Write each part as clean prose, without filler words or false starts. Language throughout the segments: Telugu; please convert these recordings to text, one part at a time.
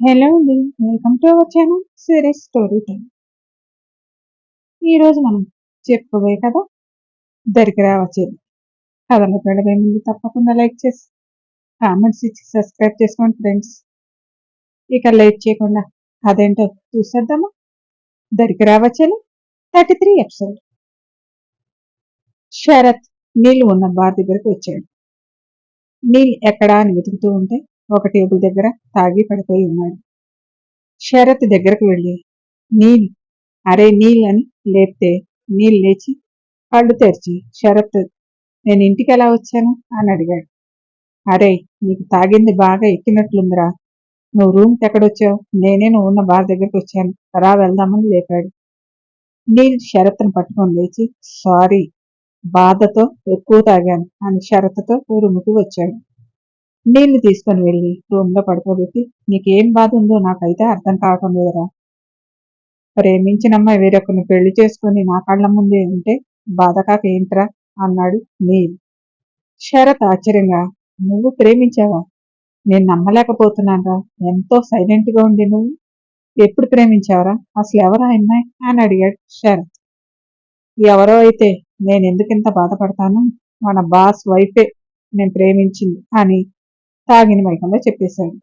హలో అండి. Welcome to our channel series story time. ఈరోజు మనం చెప్పుకోబోయే కథ దరికి రావచ్చేది. కథలో వెళ్ళబోయే ముందు తప్పకుండా లైక్ చేసి కామెంట్స్ ఇచ్చి సబ్స్క్రైబ్ చేసుకోండి ఫ్రెండ్స్. ఇక లేట్ చేయకుండా అదేంటో చూసేద్దామా. దరికి రావచ్చేది 33 ఎపిసోడ్. శరత్ నీళ్ళు ఉన్న బార్ దగ్గరకు వచ్చాడు. నీల్ ఎక్కడా అని వెతుకుతూ ఉంటే ఒక టేబుల్ దగ్గర తాగి పడిపోయి ఉన్నాడు. శరత్ దగ్గరకు వెళ్ళి నీల్, అరే నీల్ అని లేపితే నీల్ లేచి కళ్ళు తెరిచి శరత్, నేను ఇంటికి ఎలా వచ్చాను అని అడిగాడు. అరే నీకు తాగింది బాగా ఎక్కినట్లుందిరా, నువ్వు రూమ్కి ఎక్కడొచ్చావు? నేనే నువ్వు ఉన్న బార్ దగ్గరికి వచ్చాను, రా వెళ్దామని లేపాడు. నీల్ షరత్ను పట్టుకొని లేచి, సారీ బాధతో ఎక్కువ తాగాను అని షరత్తో రూముకి వచ్చాడు. నీళ్లు తీసుకొని వెళ్ళి రూమ్లో పడుకోబెట్టి, నీకేం బాధ ఉందో నాకైతే అర్థం కావటం లేదురా, ప్రేమించిన అమ్మాయి వేరొకరిని పెళ్లి చేసుకుని నా కళ్ళ ముందే ఉంటే బాధ కాక ఏంట్రా అన్నాడు నీల్. శరత్ ఆశ్చర్యంగా, నువ్వు ప్రేమించావా? నేను నమ్మలేకపోతున్నానురా, ఎంతో సైలెంట్ గా ఉండి నువ్వు ఎప్పుడు ప్రేమించావరా? అసలు ఎవరు ఆ అమ్మాయి అని అడిగాడు శరత్. ఎవరో అయితే నేను ఎందుకింత బాధపడతాను, మన బాస్ వైఫే నేను ప్రేమించింది అని తాగిన మైకంలో చెప్పేశాడు.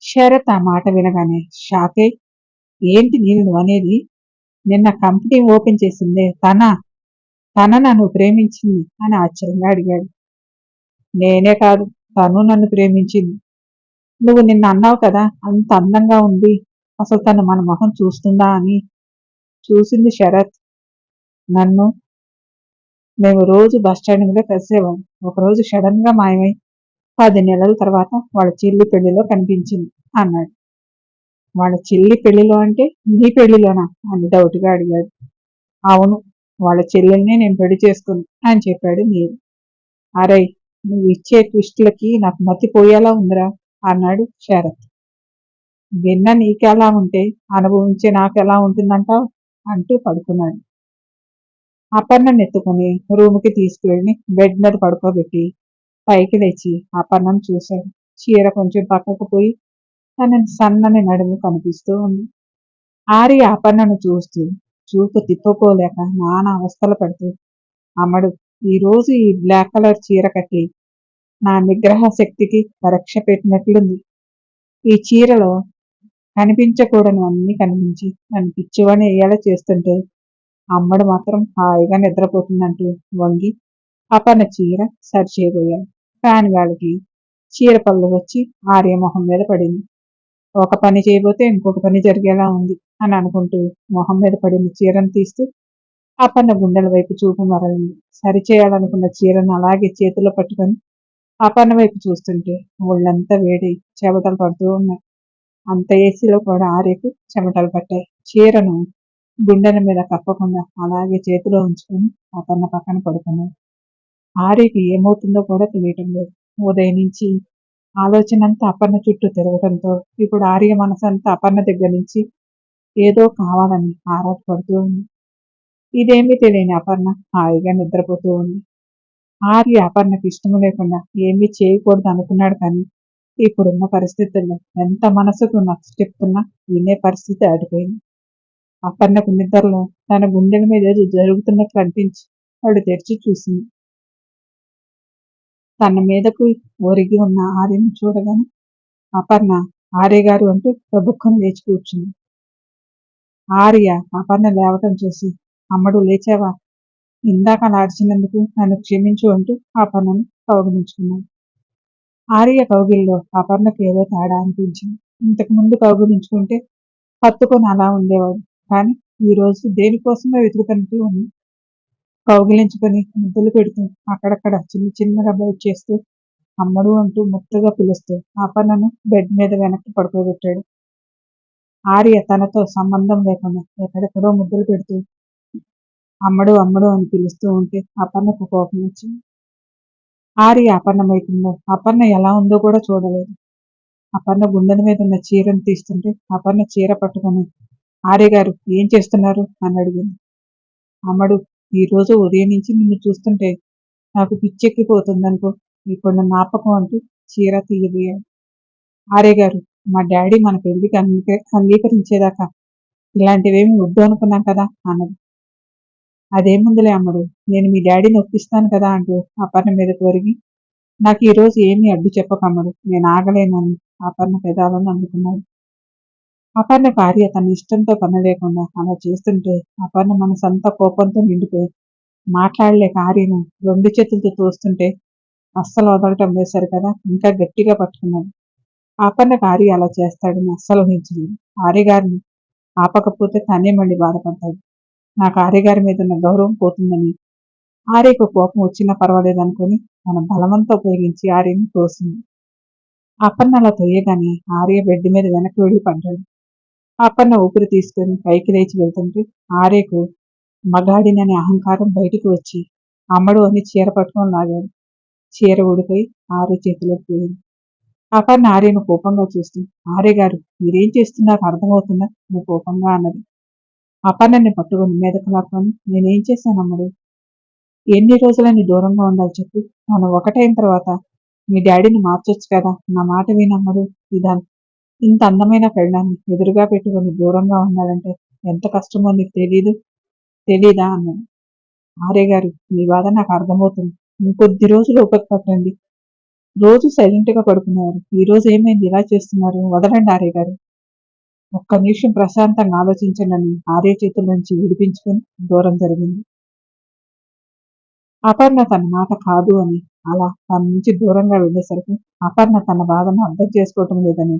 శరత్ ఆ మాట వినగానే షాకే, ఏంటి నీళ్ళు నువ్వు అనేది? నిన్న కంపెనీ ఓపెన్ చేసిందే తన నన్ను ప్రేమించింది అని ఆశ్చర్యంగా అడిగాడు. నేనే కాదు, తను నన్ను ప్రేమించింది. నువ్వు నిన్న అన్నావు కదా అంత అందంగా ఉంది, అసలు తను మన మొహం చూస్తుందా అని. చూసింది శరత్ నన్ను. మేము రోజు బస్టాండ్ మీద కలిసేవాళ్ళం. ఒకరోజు సడన్ గా మాయమై 10 నెలల తర్వాత వాళ్ళ చెల్లి పెళ్లిలో కనిపించింది అన్నాడు. వాళ్ళ చెల్లి పెళ్లిలో అంటే నీ పెళ్లిలోనా అని డౌట్గా అడిగాడు. అవును, వాళ్ళ చెల్లెల్ని నేను పెళ్లి చేసుకుని అని చెప్పాడు నీరు. అరై నువ్వు ఇచ్చే ట్విస్టులకి నాకు మతిపోయేలా ఉందిరా అన్నాడు శరత్. విన్న నీకెలా ఉంటే అనుభవించే నాకెలా ఉంటుందంటావు అంటూ పడుకున్నాడు. అపర్ణను ఎత్తుకుని రూముకి తీసుకువెళ్ళి బెడ్ మీద పడుకోబెట్టి పైకి లేచి అపర్ణను చూశాడు. చీర కొంచెం పక్కకు పోయి తన సన్నని నడుము కనిపిస్తూ ఉంది. ఆరి అపర్ణను చూస్తూ చూపు తిప్పుకోలేక నానా అవస్థలు పడుతూ, అమ్మడు ఈరోజు ఈ బ్లాక్ కలర్ చీర కట్టి నా నిగ్రహ శక్తికి పరీక్ష పెట్టినట్లుంది. ఈ చీరలో కనిపించకూడని అన్ని కనిపించి నన్ను పిచ్చివాణి అయ్యేలా చేస్తుంటే అమ్మడు మాత్రం హాయిగా నిద్రపోతుందంటూ వంగి అపర్ణ చీర సరిచేయబోయాడు. ఫ్యాన్ గాలికి చీర పళ్ళు వచ్చి ఆర్య మొహం మీద పడింది. ఒక పని చేయబోతే ఇంకొక పని జరిగేలా ఉంది అని అనుకుంటూ మొహం మీద పడిన చీరను తీస్తూ అపర్ణ గుండెల వైపు చూపు మరలింది. సరిచేయాలనుకున్న చీరను అలాగే చేతిలో పట్టుకొని అపర్ణ వైపు చూస్తుంటే ఒళ్ళంతా వేడి చెమటలు పడుతూ ఉన్నాయి. అంత ఏసీలో కూడా ఆర్యకు చెమటలు పట్టాయి. చీరను గుండెల మీద కప్పకుండా అలాగే చేతిలో ఉంచుకొని అపర్ణ పక్కన పడుకున్నాడు. ఆర్యకి ఏమవుతుందో కూడా తెలియటం లేదు. ఉదయం నుంచి ఆలోచన అంతా అపర్ణ చుట్టూ తిరగటంతో ఇప్పుడు ఆర్య మనసంతా అపర్ణ దగ్గర నుంచి ఏదో కావాలని ఆరాటపడుతూ ఉంది. ఇదేమీ తెలియని అపర్ణ హాయిగా నిద్రపోతూ ఉంది. ఆర్య అపర్ణకి ఇష్టం లేకుండా ఏమీ చేయకూడదు అనుకున్నాడు, కానీ ఇప్పుడున్న పరిస్థితుల్లో ఎంత మనసుకు నచ్చచెప్తున్నా వినే పరిస్థితి ఆడిపోయింది. అపర్ణకు నిద్రలో తన గుండెల మీద ఏదో జరుగుతున్నట్లు అనిపించి వాడు తెరిచి చూసింది. తన మీదకు ఒరిగి ఉన్న ఆర్యను చూడగానే అపర్ణ ఆర్య గారు అంటూ ప్రభుత్వం లేచి కూర్చుంది. ఆర్య అపర్ణ లేవటం చూసి, అమ్మడు లేచావా, ఇందాక అలా అరిచినందుకు నన్ను క్షమించు అంటూ అపర్ణను కౌగిలించుకున్నాడు. ఆర్య కౌగిల్లో అపర్ణకు ఏదో తేడా అనిపించింది. ఇంతకు ముందు కౌగిలించుకుంటే హత్తుకొని అలా ఉండేవాడు, కానీ ఈరోజు దేనికోసమో వెతుకుతున్నట్టు ఉంది. కౌగిలించుకొని ముద్దులు పెడుతూ అక్కడక్కడ చిన్న చిన్నగా బయట చేస్తూ అమ్మడు అంటూ ముత్తగా పిలుస్తూ అపర్ణను బెడ్ మీద వెనక్కి పడుకోబెట్టాడు. ఆర్య తనతో సంబంధం లేకుండా ఎక్కడెక్కడో ముద్దులు పెడుతూ అమ్మడు అమ్మడు అని పిలుస్తూ ఉంటే అపర్ణకు కోపం వచ్చింది. ఆర్య అపర్ణ వైపులో అపర్ణ ఎలా ఉందో కూడా చూడలేదు. అపర్ణ గుండెల మీద ఉన్న చీరను తీస్తుంటే అపర్ణ చీర పట్టుకొని, ఆర్య గారు ఏం చేస్తున్నారు అని అడిగింది. అమ్మడు ఈరోజు ఉదయం నుంచి నిన్ను చూస్తుంటే నాకు పిచ్చెక్కిపోతుందనుకో, ఇప్పుడు నన్ను ఆపకం అంటూ చీర తీయబోయాడు. ఆర్య గారు మా డాడీ మన పెళ్లికి అంగీకరించేదాకా ఇలాంటివేమి వద్దు అనుకున్నాం కదా అన్నది. అదేముందులే అమ్మడు, నేను మీ డాడీని ఒప్పిస్తాను కదా అంటూ అపర్ణ మీద కోరిగి, నాకు ఈ రోజు ఏమీ అడ్డు చెప్పకమ్మడు, నేను ఆగలేనని అపర్ణ పెదాలను అందుకున్నాడు. అపర్ణ భార్య తన ఇష్టంతో పనలేకుండా అలా చేస్తుంటే అపర్ణ మనసంతా కోపంతో నిండిపోయి మాట్లాడలేక ఆర్యను 2 చేతులతో తోస్తుంటే అస్సలు వదలటం లేదు కదా, ఇంకా గట్టిగా పట్టుకున్నాడు. అపర్ణకు ఆర్య అలా చేస్తాడని అస్సలు ఊహించలేదు. ఆర్య గారిని ఆపకపోతే తనే మళ్ళీ బాధపడతాడు. నాకు ఆర్య గారి మీద ఉన్న గౌరవం పోతుందని ఆర్యకు కోపం వచ్చినా పర్వాలేదు అనుకుని తన బలవంతా ఉపయోగించి ఆర్యని తోసింది. అపర్ణ అలా తొయ్యగానే ఆర్య బెడ్ మీద వెనక్కి వెళ్లి పడ్డాడు. అపర్ణ ఊపిరి తీసుకుని పైకి లేచి వెళ్తుంటే ఆర్యకు మగాడిననే అహంకారం బయటికి వచ్చి అమ్మడు అని చీర పట్టుకొని లాగాడు. చీర ఊడిపోయి ఆర్య చేతిలోకి పోయింది. అపర్ణ ఆర్యను కోపంగా చూస్తూ, ఆర్య గారు మీరేం చేస్తున్నారో అర్థమవుతుందా నువ్వు కోపంగా అన్నది. అపర్ణని పట్టుకుని మీదకు లాక్కొని, నేనేం చేశాను అమ్మడు? ఎన్ని రోజులని దూరంగా ఉండాలి చెప్పు? మనం ఒకటైన తర్వాత మీ డాడీని మార్చొచ్చు కదా, నా మాట వినమ్మడు. ఇదాన్ని ఇంత అందమైన పెళ్ళాన్ని ఎదురుగా పెట్టుకుని దూరంగా ఉండాలంటే ఎంత కష్టమో నీకు తెలీదా అన్నాడు. ఆర్య గారు మీ బాధ నాకు అర్థమవుతుంది, ఇంకొద్ది రోజులు ఓపిక పట్టండి. రోజు సైలెంట్ గా పడుకునేవారు, ఈ రోజు ఏమైంది ఇలా చేస్తున్నారు? వదలండి ఆర్య గారు. ఒక్క నిమిషం ప్రశాంతంగా ఆలోచించండి ఆర్య చేతుల నుంచి విడిపించుకుని దూరం జరిగింది. అపర్ణ తన మాట కాదు అని అలా తన నుంచి దూరంగా వెళ్ళేసరికి అపర్ణ తన బాధను అర్థం చేసుకోవటం లేదని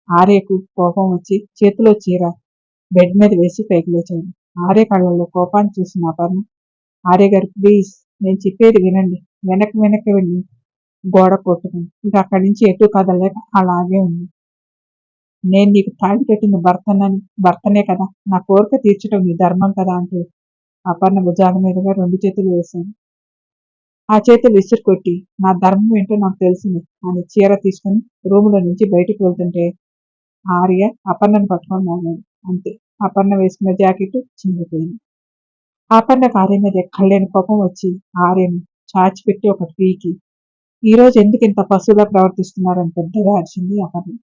ఆర్యకు కోపం వచ్చి చేతిలో చీర బెడ్ మీద వేసి పైకి లేచాడు. ఆర్య కళ్ళల్లో కోపాన్ని చూసిన అపర్ణ, ఆర్య గారు ప్లీజ్ నేను చెప్పేది వినండి. వెనక్కి వెళ్ళి గోడ కొట్టుకుని ఇక అక్కడి నుంచి ఎటు కదలేక అలాగే ఉంది. నేను నీకు తాళి కట్టిన భర్తనే కదా, నా కోరిక తీర్చడం నీ ధర్మం కదా అంటూ అపర్ణ భుజాల మీదుగా 2 చేతులు వేశాను. ఆ చేతులు విసురు కొట్టి నా ధర్మం ఏంటో నాకు తెలిసింది అని చీర తీసుకుని రూములో నుంచి బయటికి వెళ్తుంటే ఆర్య అపర్ణను పట్టుకొని లాగాడు. అంతే, అపర్ణ వేసుకున్న జాకెట్ చింగిపోయింది. అపర్ణకు ఆర్య మీద ఎక్కడలేని కోపం వచ్చి ఆర్యను చాచిపెట్టి ఒకటి పీకి, ఈ రోజు ఎందుకు ఇంత పశువులా ప్రవర్తిస్తున్నారని పెద్దగా అరిచింది అపర్ణ.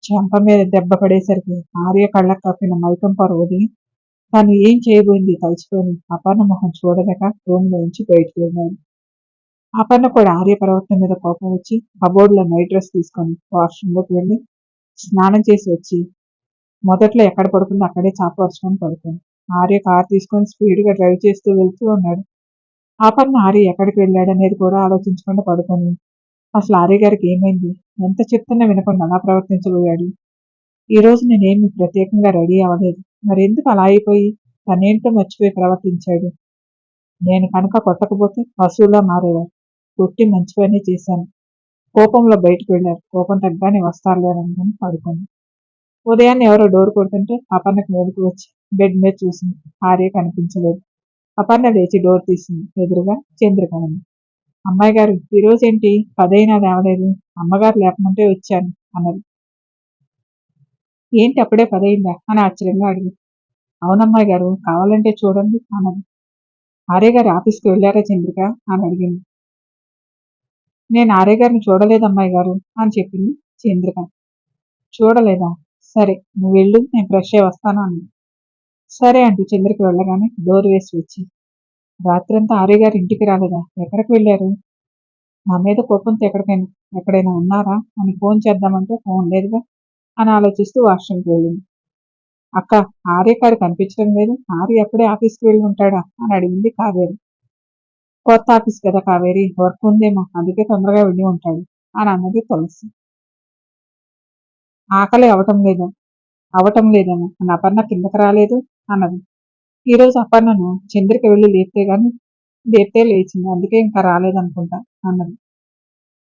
చెంప మీద దెబ్బ పడేసరికి ఆర్య కళ్ళకు కప్పిన మైకం పొర వదిలి తను ఏం చేయబోయింది తలుచుకొని అపర్ణ మొహం చూడలేక రూమ్లో నుంచి బయటకు వెళ్ళాడు. అపర్ణ కూడా ఆర్య ప్రవర్తన మీద కోపం వచ్చి కబోర్డ్లో నైట్ డ్రెస్ తీసుకొని వాష్రూమ్లోకి వెళ్ళి స్నానం చేసి వచ్చి మొదట్లో ఎక్కడ పడుకుందో అక్కడే చాపర్చుకొని పడుకుంది. ఆర్య కారు తీసుకొని స్పీడ్గా డ్రైవ్ చేస్తూ వెళ్తూ ఉన్నాడు. అపర్ణ ఆర్య ఎక్కడికి వెళ్ళాడనేది కూడా ఆలోచించకుండా పడుకొని అసలు ఆర్య గారికి ఏమైంది, ఎంత చెప్తున్నా వినకుండా అలా ప్రవర్తించబోయాడు. ఈ రోజు నేనేమి ప్రత్యేకంగా రెడీ అవ్వలేదు, మరి ఎందుకు అలా అయిపోయి తనేంటో మర్చిపోయి ప్రవర్తించాడు. నేను కనుక కొట్టకపోతే పశువులా మారేవారు. కొట్టి మంచి పని చేశాను. కోపంలో బయటకు వెళ్ళారు, కోపం తగ్గానే వస్తారులేనని పడుకుంది. ఉదయాన్నే ఎవరో డోర్ కొడుతుంటే అపర్ణకు మెలకు వచ్చి బెడ్ మీద చూసింది. ఆర్య కనిపించలేదు. అపర్ణ లేచి డోర్ తీసింది. ఎదురుగా చంద్రిక ఉంది. అమ్మాయి గారు ఈరోజు ఏంటి 10 అయినా లేవలేదు? అమ్మగారు లేపమంటే వచ్చాను అన్నది. ఏంటి అప్పుడే 10 అయిందా అని ఆశ్చర్యంగా అడిగింది. అవునమ్మాయి గారు, కావాలంటే చూడండి అన్నది. ఆర్య గారు ఆఫీస్కి వెళ్ళారా చంద్రిక అని అడిగింది. నేను ఆర్య గారిని చూడలేదమ్మాయి గారు అని చెప్పింది చంద్రిక. చూడలేదా? సరే నువ్వు వెళ్ళు, నేను ఫ్రెష్ అయ్యి వస్తాను అన్నది. సరే అంటూ చంద్రిక వెళ్ళగానే డోర్ వేసి వచ్చి, రాత్రంతా ఆర్య గారు ఇంటికి రాలేదా? ఎక్కడికి వెళ్ళారు? నా మీద కోపంతో ఎక్కడైనా ఉన్నారా అని ఫోన్ చేద్దామంటే ఫోన్ లేదుగా అని ఆలోచిస్తూ వాష్రూమ్కి వెళ్ళింది. అక్క, ఆర్య గారు కనిపించడం లేదు, ఆర్య ఎప్పుడే ఆఫీస్కి వెళ్ళి ఉంటాడా అని అడిగింది కావేరి. కొత్త ఆఫీస్ కదా కావేరి, వర్క్ ఉందేమో అందుకే తొందరగా వెళ్ళి ఉంటాడు అని అన్నది తులసి. ఆకలి అవటం లేదేమో అని అపర్ణ కిందకి రాలేదు అన్నది. ఈరోజు అపర్ణను చంద్రిక వెళ్ళి లేపితే లేచింది, అందుకే ఇంకా రాలేదనుకుంటా అన్నది.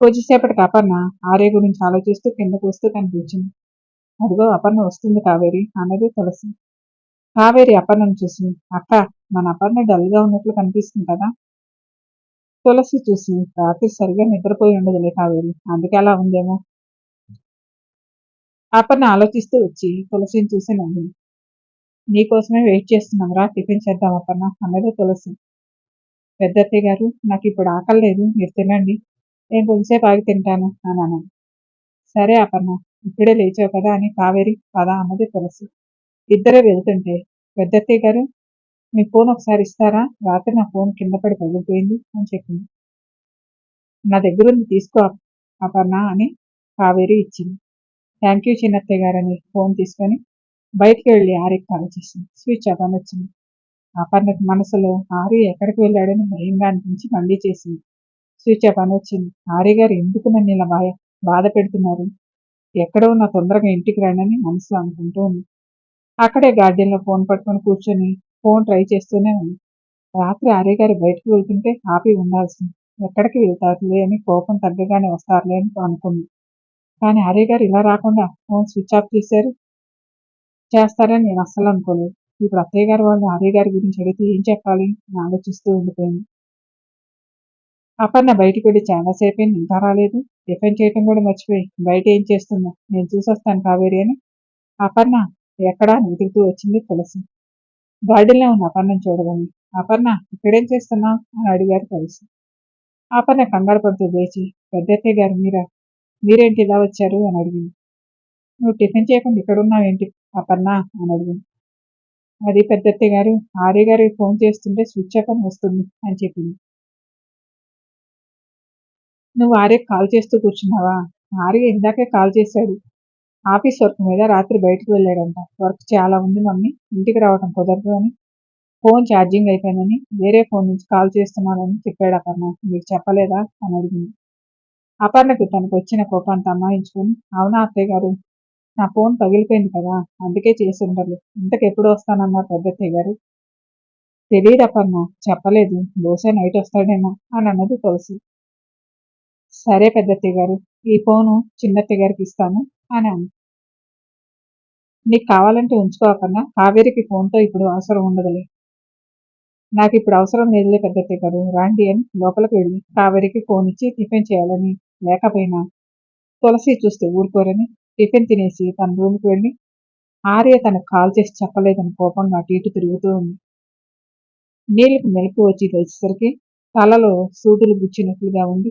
కొద్దిసేపటికి అపర్ణ ఆర్య గురించి ఆలోచిస్తూ కిందకు వస్తూ కనిపించింది. అదిగో అపర్ణ వస్తుంది కావేరి అన్నది తులసి. కావేరి అపర్ణను చూసి, అక్క మన అపర్ణ డల్గా ఉన్నట్లు కనిపిస్తుంది కదా. తులసి చూసి, రాత్రి సరిగా నిద్రపోయి ఉండదులే కావేరి, అందుకే అలా ఉందేమో. అపర్ణ ఆలోచిస్తూ వచ్చి తులసిని చూసి నవ్వింది. నీకోసమే వెయిట్ చేస్తున్నాం రా, టిఫిన్ చేద్దాం అపర్ణ అన్నది తులసి. పెద్దత్తయ్య గారు, నాకు ఇప్పుడు ఆకలి లేదు, మీరు తినండి, నేను కొంచెంసేపు ఆగి తింటాను అని అన్నాను. సరే అపర్ణ, ఇప్పుడే లేచావు కదా అని కావేరి పద అన్నది తులసి. ఇద్దరే వెళ్తుంటే, పెద్దత్తయ్య గారు మీ ఫోన్ ఒకసారి ఇస్తారా, రాత్రి నా ఫోన్ కింద పడి పగిలిపోయింది అని చెప్పింది. నా దగ్గరుంది తీసుకో అపర్ణ అని కావేరి ఇచ్చింది. థ్యాంక్ యూ చిన్నత్తయ్య గారని ఫోన్ తీసుకొని బయటికి వెళ్ళి ఆర్యకి కాల్ చేసింది. స్విచ్ ఆఫ్ అని వచ్చింది. అపర్ణకి మనసులో ఆర్య ఎక్కడికి వెళ్ళాడని భయంగా అనిపించి మళ్ళీ చేసింది. స్విచ్ ఆఫ్ అని వచ్చింది. ఆర్య గారు ఎందుకు నన్ను ఇలా బాధ పెడుతున్నారు, ఎక్కడ ఉన్నా తొందరగా ఇంటికి రండని మనసులో అనుకుంటూ ఉంది. అక్కడే గార్డెన్లో ఫోన్ పట్టుకొని కూర్చొని ఫోన్ ట్రై చేస్తూనే ఉంది. రాత్రి ఆర్య గారు బయటకు వెళ్తుంటే ఆపి ఉండాల్సింది. ఎక్కడికి వెళ్తారులే అని కోపం తగ్గగానే వస్తారులే అని అనుకుంది. కానీ ఆర్య గారు ఇలా రాకుండా ఫోన్ స్విచ్ ఆఫ్ చేస్తారని నేను అస్సలు అనుకోలేదు. ఇప్పుడు అత్తయ్య గారు వాళ్ళు ఆర్య గారి గురించి అడిగితే ఏం చెప్పాలి అని ఆలోచిస్తూ ఉండిపోయింది. అపర్ణ బయటికి వెళ్ళి చాలాసేపు ఇంకా రాలేదు. టిఫిన్ చేయటం కూడా మర్చిపోయి బయట ఏం చేస్తుందో నేను చూసొస్తాను కావేరి అని అపర్ణ ఎక్కడా వెతుకుతూ వచ్చింది తులసి. గార్డెన్లో ఉన్న అపర్ణను చూడగానే అపర్ణ ఇక్కడేం చేస్తున్నావు అని అడిగారు తులసి. అపర్ణ కంగారు పడుతూ లేచి పెద్దత్తయ్య గారు మీరేంటి ఇలా వచ్చారు అని అడిగింది. నువ్వు టిఫిన్ చేయకుండా ఇక్కడున్నావేంటి అపర్ణ అని అడిగింది. అది పెద్దత్తయ్య గారు ఆర్య గారికి ఫోన్ చేస్తుంటే స్విచ్ ఆఫ్ అని వస్తుంది అని చెప్పింది. నువ్వు ఆర్యకి కాల్ చేస్తూ కూర్చున్నావా? ఆర్య ఇందాకే కాల్ చేశాడు. ఆఫీస్ వర్క్ మీద రాత్రి బయటకు వెళ్ళాడంట. వర్క్ చాలా ఉంది మమ్మీ, ఇంటికి రావడం కుదరదు అని, ఫోన్ ఛార్జింగ్ అయిపోయిందని వేరే ఫోన్ నుంచి కాల్ చేస్తున్నానని చెప్పాడు అపర్ణ. మీకు చెప్పలేదా అని అడిగింది. అపర్ణకి తనకు వచ్చిన కోపాన్ని అమ్మాయించుకొని అవునా అత్తయ్య గారు, నా ఫోన్ పగిలిపోయింది కదా అందుకే చేసి ఉండరు, ఇంతకెప్పుడు వస్తానన్నారు పెద్దత్తయ్య గారు. తెలియదు అపర్ణ, చెప్పలేదు, బహుశా నైట్ వస్తాడేమో అని అన్నది తులసి. సరే పెద్దత్తయ్య గారు, ఈ ఫోను చిన్నత్తయ్య గారికి ఇస్తాను అని అంది. నీకు కావాలంటే ఉంచుకోకన్నా కావేరికి ఫోన్తో ఇప్పుడు అవసరం ఉండదులే. నాకు ఇప్పుడు అవసరం లేదులే పెద్దత్తయ్య గారు, రాండి అని లోపలికి వెళ్ళి కావేరికి ఫోన్ ఇచ్చి టిఫిన్ చేయాలని లేకపోయినా తులసి చూస్తే ఊరుకోరని టిఫిన్ తినేసి తన రూమ్కి వెళ్ళి ఆర్య తనకు కాల్ చేసి చెప్పలేదని కోపంగా అటు ఇటు తిరుగుతూ ఉంది. నీళ్ళకి మెలకు వచ్చి తెలిసేసరికి తలలో సూదులు గుచ్చినట్లుగా ఉండి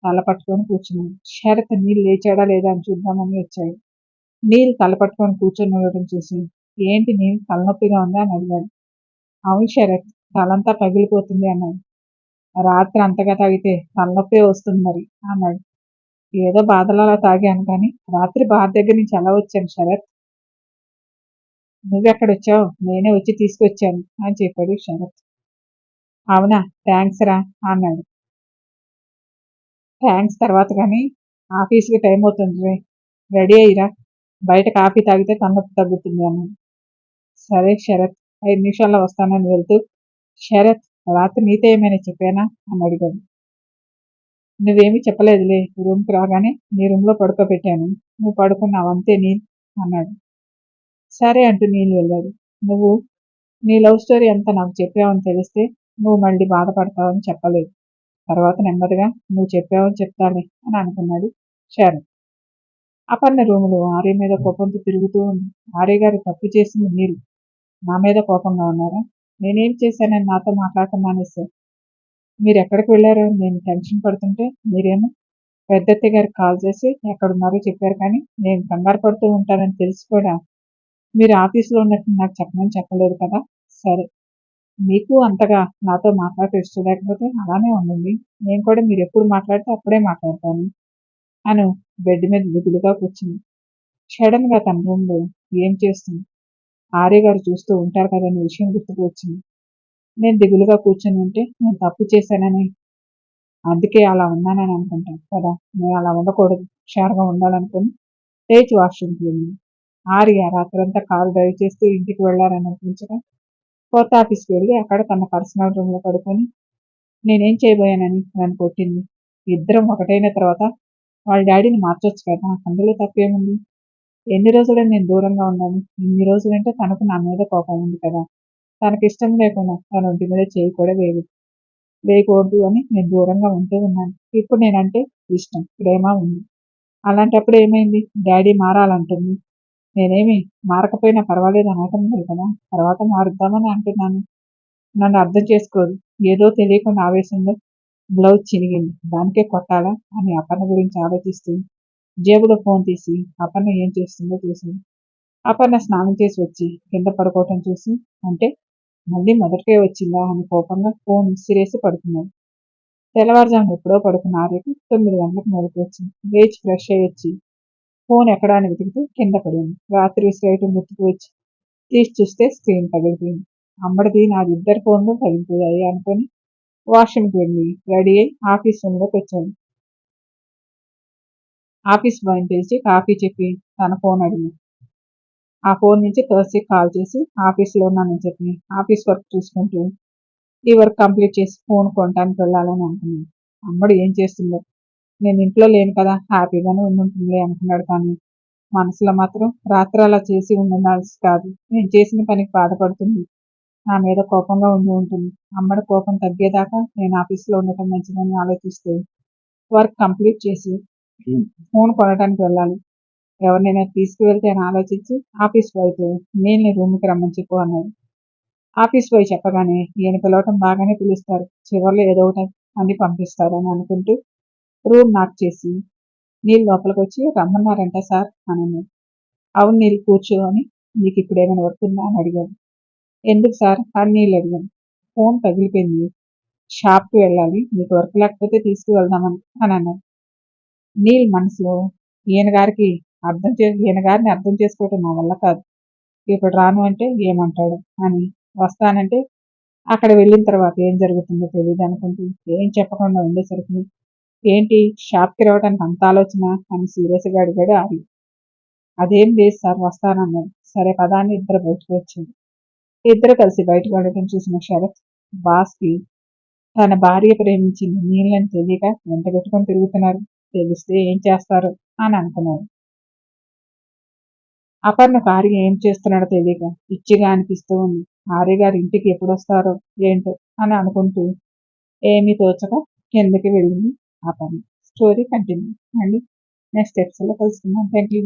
తల పట్టుకొని కూర్చున్నాడు. శరత్ నీళ్ళు లేచాడా లేదా అని చూద్దామని వచ్చాడు. నీళ్ళు తల పట్టుకొని కూర్చొని ఉండటం చూసి ఏంటి నీళ్ళు తలనొప్పిగా ఉందా అని అడిగాడు. అవును శరత్, తలంతా పగిలిపోతుంది అన్నాడు. రాత్రి అంతగా తాగితే తలనొప్పే వస్తుంది మరి అన్నాడు. ఏదో బాధలు అలా తాగాను కానీ రాత్రి బార్ దగ్గర నుంచి ఎలా వచ్చాను శరత్. నువ్వెక్కడొచ్చావు, నేనే వచ్చి తీసుకొచ్చాను అని చెప్పాడు శరత్. అవునా, థ్యాంక్స్ రా అన్నాడు. థ్యాంక్స్ తర్వాత కానీ ఆఫీస్కి టైం అవుతుంది, రెడీ అయ్యిరా, బయట కాఫీ తాగితే తలనొప్పి తగ్గుతుంది అన్నాడు. సరే శరత్, 5 నిమిషాల్లో వస్తానని వెళ్తూ శరత్ రాత్రి నీతో ఏమైనా చెప్పానా అని అడిగాడు. నువ్వేమీ చెప్పలేదులే, రూమ్కి రాగానే నీ రూమ్లో పడుకోబెట్టాను, నువ్వు పడుకున్నావు అంతే నీల్ అన్నాడు. సరే అంటూ నీళ్ళు వెళ్ళాడు. నువ్వు నీ లవ్ స్టోరీ అంతా నాకు చెప్పావని తెలిస్తే నువ్వు మళ్ళీ బాధపడతావని చెప్పలేదు, తర్వాత నెమ్మదిగా నువ్వు చెప్పావని చెప్తాలే అని అనుకున్నాడు శరత్. అపర్ణ రూములో ఆర్య మీద కోపంతో తిరుగుతూ ఉంది. ఆర్య గారు తప్పు చేసింది మీరు, నా మీద కోపంగా ఉన్నారా? నేనేం చేశానని నాతో మాట్లాడటం మానేశారు. మీరు ఎక్కడికి వెళ్ళారో నేను టెన్షన్ పడుతుంటే మీరేమో పెద్దత్తయ్య గారికి కాల్ చేసి ఎక్కడున్నారో చెప్పారు, కానీ నేను కంగారు పడుతూ ఉంటానని తెలిసి కూడా మీరు ఆఫీస్లో ఉన్నట్టు నాకు చెప్పమని చెప్పలేదు కదా. సరే, మీకు అంతగా నాతో మాట్లాడటం ఇష్టం లేకపోతే అలానే ఉండండి, నేను కూడా మీరు ఎప్పుడు మాట్లాడితే అప్పుడే మాట్లాడతాను అను బెడ్ మీద దిగులుగా కూర్చుంది. సడన్గా తన రూమ్లో ఏం చేస్తుంది ఆర్య గారు చూస్తూ ఉంటారు కదనే విషయం గుర్తుకు వచ్చింది. నేను దిగులుగా కూర్చొని ఉంటే నేను తప్పు చేశానని, అందుకే అలా ఉన్నానని అనుకుంటాను కదా, నేను అలా ఉండకూడదు, హుషారుగా ఉండాలనుకుని లేచి వాష్రూమ్కి వెళ్ళింది. ఆర్య రాత్రంతా కారు డ్రైవ్ చేస్తూ ఇంటికి వెళ్ళారని అనిపించగా కొత్త ఆఫీస్కి వెళ్ళి అక్కడ తన పర్సనల్ రూమ్లో పడుకొని నేనేం చేయబోయానని నన్ను కొట్టింది. ఇద్దరం ఒకటైన తర్వాత వాళ్ళ డాడీని మార్చొచ్చు కదా, అందులో తప్పేముంది. ఎన్ని రోజులని నేను దూరంగా ఉండాలి, ఇన్ని రోజులంటే తనకు నా మీద కోపం ఉంది కదా, తనకి ఇష్టం లేకుండా తన ఒంటి మీద చేయి కూడా వేయకూడదు అని నేను దూరంగా ఉంటూ ఉన్నాను. ఇప్పుడు నేనంటే ఇష్టం, ప్రేమ ఉంది. అలాంటప్పుడు ఏమైంది, డాడీ మారాలంటుంది, నేనేమి మారకపోయినా పర్వాలేదు అనటం లేదు కదా, తర్వాత మారుద్దామని అంటున్నాను. నన్ను అర్థం చేసుకోదు, ఏదో తెలియకుండా ఆవేశంలో బ్లౌజ్ చినిగింది, దానికే కొట్టాలా అని అపర్ణ గురించి ఆలోచిస్తూ జేబులో ఫోన్ తీసి అపర్ణ ఏం చేస్తుందో చూసింది. అపర్ణ స్నానం చేసి వచ్చి కింద పడుకోవటం చూసి, అంటే మళ్ళీ మొదటికే వచ్చిందా అని కోపంగా ఫోన్ విసిరేసి పడుకున్నాడు. తెల్లవారుజామున ఎప్పుడో పడుకున్న ఆర్యకు 9 గంటలకు మెలకు వచ్చింది. లేచి ఫ్రెష్ అయ్యి వచ్చి ఫోన్ ఎక్కడా అని వెతికితే కింద పడింది. రాత్రి విసిరేయటం గుర్తుకు వచ్చి తీసి చూస్తే స్క్రీన్ పగిలిపోయింది. అమ్మడిది నాది ఇద్దరు ఫోన్లు పగిలిపోయాయి అనుకొని వాష్రూమ్కి వెళ్ళి రెడీ అయి ఆఫీస్ రూమ్లోకి వచ్చాడు. ఆఫీస్ బాయ్ని పిలిచి కాఫీ చెప్పి తన ఫోన్ అడిగింది. ఆ ఫోన్ నుంచి థర్స్డేకి కాల్ చేసి ఆఫీస్లో ఉన్నానని చెప్పి ఆఫీస్ వర్క్ చూసుకుంటూ ఈ వర్క్ కంప్లీట్ చేసి ఫోన్ కొనడానికి వెళ్ళాలని అనుకున్నాను. అమ్మడు ఏం చేస్తుందో, నేను ఇంట్లో లేను కదా, హ్యాపీగానే ఉంటుందిలే అనుకున్నాడు. కానీ మనసులో మాత్రం రాత్రి అలా చేసి ఉండాల్సి కాదు, నేను చేసిన పనికి బాధపడుతుంది, నా మీద కోపంగా ఉండి ఉంటుంది. అమ్మడి కోపం తగ్గేదాకా నేను ఆఫీస్లో ఉండటం మంచిదని ఆలోచిస్తూ వర్క్ కంప్లీట్ చేసి ఫోన్ కొనడానికి వెళ్ళాలి, ఎవరినైనా తీసుకువెళ్తే అని ఆలోచించి ఆఫీస్ వైపు నేను రూమ్కి రమ్మని చెప్పు అన్నాడు. ఆఫీస్ బాయ్ చెప్పగానే ఈయన పిలవటం బాగానే పిలుస్తారు, చివరిలో ఏదో ఒకటి అని పంపిస్తారు అని అనుకుంటూ రూమ్ నాక్ చేసి నీళ్ళు లోపలికి వచ్చి రమ్మన్నారంట సార్ అని అన్నాడు. అవును నీళ్ళు కూర్చో అని, నీకు ఇప్పుడు ఏమైనా వర్క్ ఉందా అని అడిగాడు. ఎందుకు సార్ అని నీళ్ళు అడిగాను. ఫోన్ పగిలిపోయింది, షాప్కి వెళ్ళాలి, నీకు వర్క్ లేకపోతే తీసుకువెళ్దామని అని అన్నాడు. నీల్ మనసులో ఈయన గారిని అర్థం చేసుకోవటం నా వల్ల కాదు, ఇప్పుడు రాను అంటే ఏమంటాడు అని, వస్తానంటే అక్కడ వెళ్ళిన తర్వాత ఏం జరుగుతుందో తెలియదు అనుకుంటూ ఏం చెప్పకుండా ఉండేసరికి ఏంటి షాప్కి రావడానికి అంత ఆలోచన అని సీరియస్గా అడిగాడు ఆర్య. అదేం లేదు సార్ వస్తానన్నాడు. సరే పదాన్ని ఇద్దరు బయటకు వచ్చింది. ఇద్దరు కలిసి బయటకు వెళ్ళడం చూసిన శరత్ బాస్కి తన భార్య ప్రేమించింది నీళ్ళని తెలియక వెంట పెట్టుకొని తిరుగుతున్నారు, తెలిస్తే ఏం చేస్తారు అని అనుకున్నాడు. అపర్ణకు ఆర్య ఏం చేస్తున్నాడో తెలియక పిచ్చిగా అనిపిస్తూ ఉంది. ఆర్య గారు ఇంటికి ఎప్పుడు వస్తారో ఏంటో అని అనుకుంటూ ఏమీ తోచక కిందకి వెళ్ళింది అపర్ణ. స్టోరీ కంటిన్యూ అండి. నెక్స్ట్ ఎపిసోడ్లో కలుసుకుందాం. Thank you.